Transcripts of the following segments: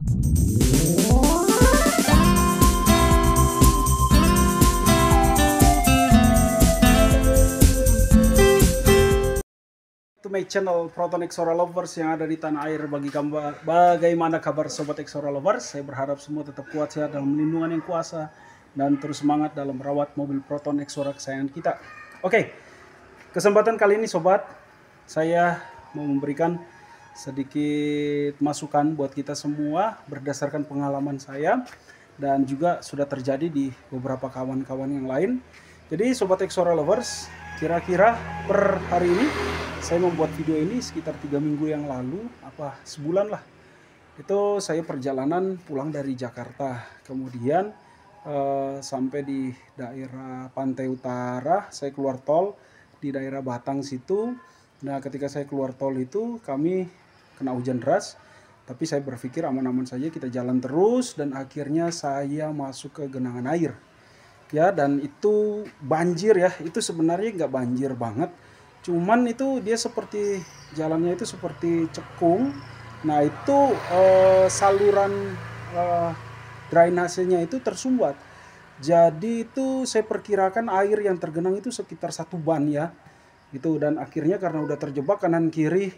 To my channel Proton Exora Lovers yang ada di tanah air. Bagaimana kabar sobat Exora Lovers? Saya berharap semua tetap kuat, sehat dalam lindungan yang kuasa dan terus semangat dalam merawat mobil Proton Exora kesayangan kita. Oke, kesempatan kali ini sobat, saya mau memberikan sedikit masukan buat kita semua berdasarkan pengalaman saya dan juga sudah terjadi di beberapa kawan-kawan yang lain. Jadi sobat Exora Lovers, kira-kira per hari ini saya membuat video ini sekitar 3 minggu yang lalu, sebulan lah. Itu saya perjalanan pulang dari Jakarta, kemudian sampai di daerah Pantai Utara, saya keluar tol di daerah Batang situ. Nah, ketika saya keluar tol itu kami kena hujan deras, tapi saya berpikir aman-aman saja, kita jalan terus dan akhirnya saya masuk ke genangan air. Ya, dan itu banjir ya, itu sebenarnya nggak banjir banget. Cuman itu dia seperti jalannya itu seperti cekung. Nah itu saluran drainasenya itu tersumbat. Jadi itu saya perkirakan air yang tergenang itu sekitar 1 ban ya. Gitu, dan akhirnya karena udah terjebak kanan kiri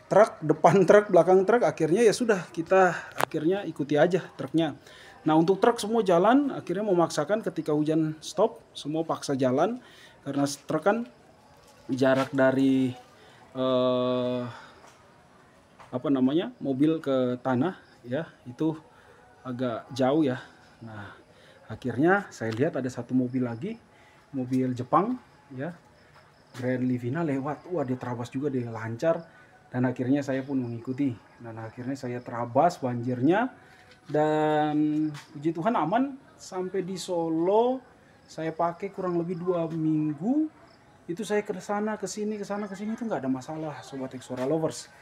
truk, depan truk, belakang truk, akhirnya ya sudah, kita akhirnya ikuti aja truknya. Nah untuk truk semua jalan, akhirnya memaksakan ketika hujan stop, semua paksa jalan. Karena truk kan jarak dari mobil ke tanah ya itu agak jauh ya. Nah akhirnya saya lihat ada satu mobil lagi, mobil Jepang ya, Grand Livina lewat. Wah, dia terabas juga, dia lancar, dan akhirnya saya pun mengikuti. Dan akhirnya saya terabas banjirnya, dan puji Tuhan aman sampai di Solo. Saya pakai kurang lebih 2 minggu. Itu saya ke sana ke sini itu nggak ada masalah sobat Exora Lovers.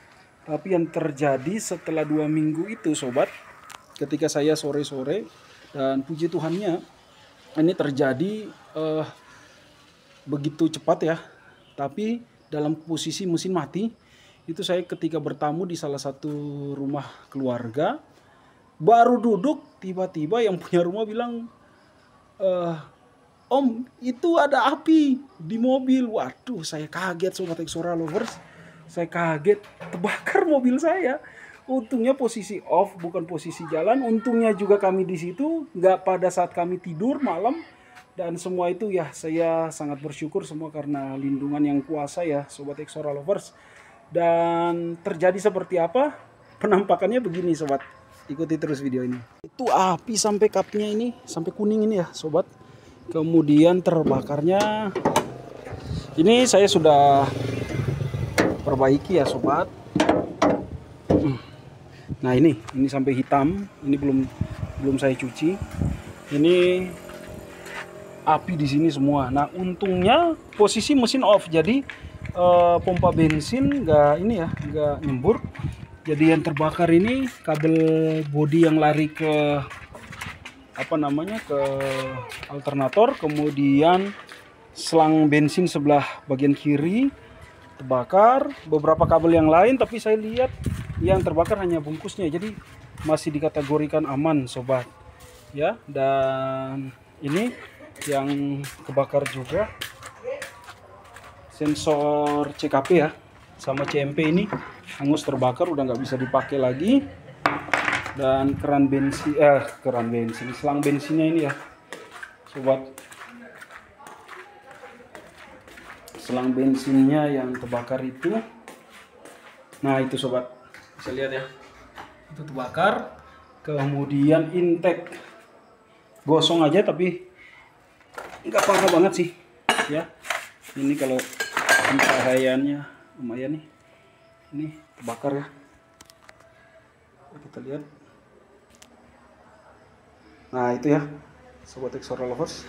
Tapi yang terjadi setelah 2 minggu itu sobat, ketika saya sore-sore, dan puji Tuhannya ini terjadi begitu cepat ya. Tapi dalam posisi mesin mati, itu saya ketika bertamu di salah satu rumah keluarga, baru duduk tiba-tiba yang punya rumah bilang, Om, itu ada api di mobil. Waduh, saya kaget sobat Exora Lovers. Saya kaget, terbakar mobil saya. Untungnya posisi off, bukan posisi jalan. Untungnya juga kami di situ, nggak pada saat kami tidur malam. Dan semua itu ya, saya sangat bersyukur semua karena lindungan yang kuasa ya sobat Exora Lovers. Dan terjadi seperti apa? Penampakannya begini sobat. Ikuti terus video ini. Itu api sampai kapnya ini, sampai kuning ini ya sobat. Kemudian terbakarnya ini saya sudah perbaiki ya sobat. Nah ini sampai hitam, ini belum saya cuci. Ini api di sini semua. Nah untungnya posisi mesin off, jadi pompa bensin nggak nyembur. Jadi yang terbakar ini kabel bodi yang lari ke ke alternator, kemudian selang bensin sebelah bagian kiri terbakar, beberapa kabel yang lain, tapi saya lihat yang terbakar hanya bungkusnya, jadi masih dikategorikan aman sobat ya. Dan ini yang kebakar juga sensor CKP ya sama CMP ini hangus terbakar, udah nggak bisa dipakai lagi. Dan selang bensinnya ini ya sobat, selang bensinnya yang terbakar itu. Nah itu sobat, bisa lihat ya, itu terbakar. Kemudian intake gosong aja, tapi nggak parah banget sih ya. Ini kalau pencahayanya lumayan nih, ini terbakar ya, kita lihat. Nah itu ya sobat Exora Lovers.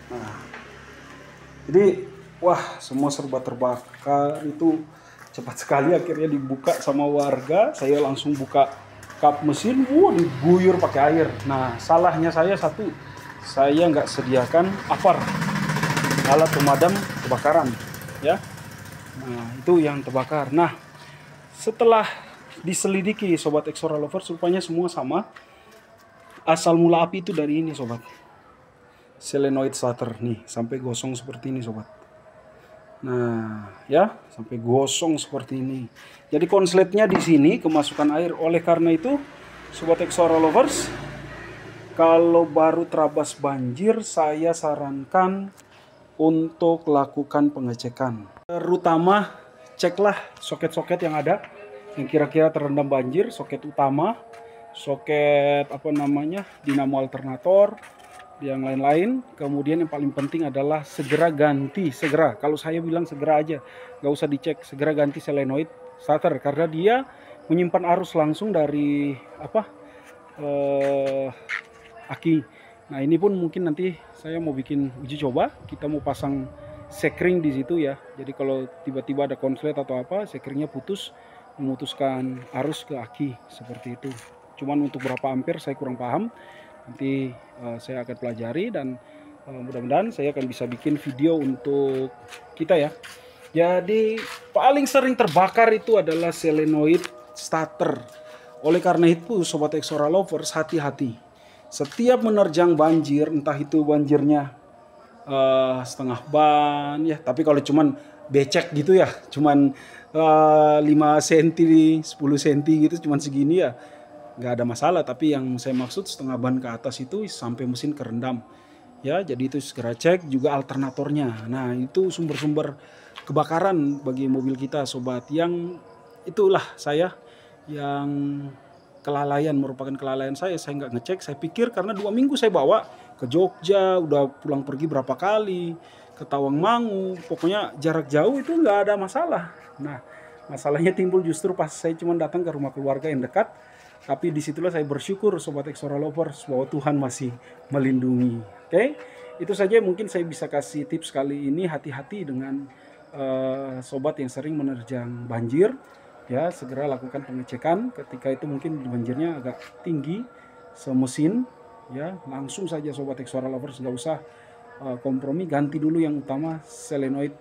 Nah jadi wah, semua serba terbakar, itu cepat sekali akhirnya dibuka sama warga. Saya langsung buka kap mesin, diguyur pakai air. Nah salahnya saya satu, saya nggak sediakan APAR, alat pemadam kebakaran ya. Nah itu yang terbakar. Nah setelah diselidiki sobat Exora Lovers, rupanya semua sama. Asal mula api itu dari ini sobat, solenoid starter nih, sampai gosong seperti ini sobat. Nah ya, sampai gosong seperti ini. Jadi konsletnya di sini kemasukan air. Oleh karena itu sobat Exora Lovers, kalau baru terabas banjir, saya sarankan untuk lakukan pengecekan. Terutama ceklah soket-soket yang ada yang kira-kira terendam banjir, soket utama, soket dinamo alternator, yang lain-lain. Kemudian yang paling penting adalah segera ganti, segera. Kalau saya bilang segera aja, nggak usah dicek, segera ganti solenoid starter karena dia menyimpan arus langsung dari aki. Nah ini pun mungkin nanti saya mau bikin uji coba, kita mau pasang sekring di situ ya. Jadi kalau tiba-tiba ada konslet atau apa, sekringnya putus, memutuskan arus ke aki seperti itu. Cuman untuk berapa ampere saya kurang paham. Nanti saya akan pelajari dan mudah-mudahan saya akan bisa bikin video untuk kita ya. Jadi paling sering terbakar itu adalah solenoid starter. Oleh karena itu sobat Exora Lovers, hati-hati. Setiap menerjang banjir, entah itu banjirnya setengah ban ya, tapi kalau cuman becek gitu ya, cuman 5 cm, 10 cm gitu, cuman segini ya nggak ada masalah. Tapi yang saya maksud setengah ban ke atas itu sampai mesin kerendam ya, jadi itu segera cek juga alternatornya. Nah itu sumber-sumber kebakaran bagi mobil kita sobat. Yang itulah saya yang kelalaian, merupakan kelalaian saya nggak ngecek. Saya pikir karena 2 minggu saya bawa ke Jogja, udah pulang pergi berapa kali, ke Tawangmangu, pokoknya jarak jauh itu nggak ada masalah. Nah masalahnya timbul justru pas saya cuma datang ke rumah keluarga yang dekat. Tapi disitulah saya bersyukur sobat Exora Lovers bahwa Tuhan masih melindungi. Oke, itu saja mungkin saya bisa kasih tips kali ini. Hati-hati dengan sobat yang sering menerjang banjir ya, segera lakukan pengecekan. Ketika itu mungkin banjirnya agak tinggi semesin ya, langsung saja sobat Exora Lovers, nggak usah kompromi, ganti dulu yang utama solenoid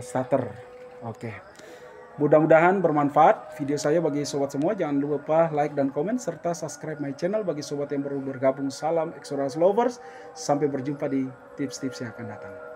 starter. Oke. Mudah-mudahan bermanfaat video saya bagi sobat semua. Jangan lupa like dan komen serta subscribe my channel bagi sobat yang baru bergabung. Salam Exora Lovers. Sampai berjumpa di tips-tips yang akan datang.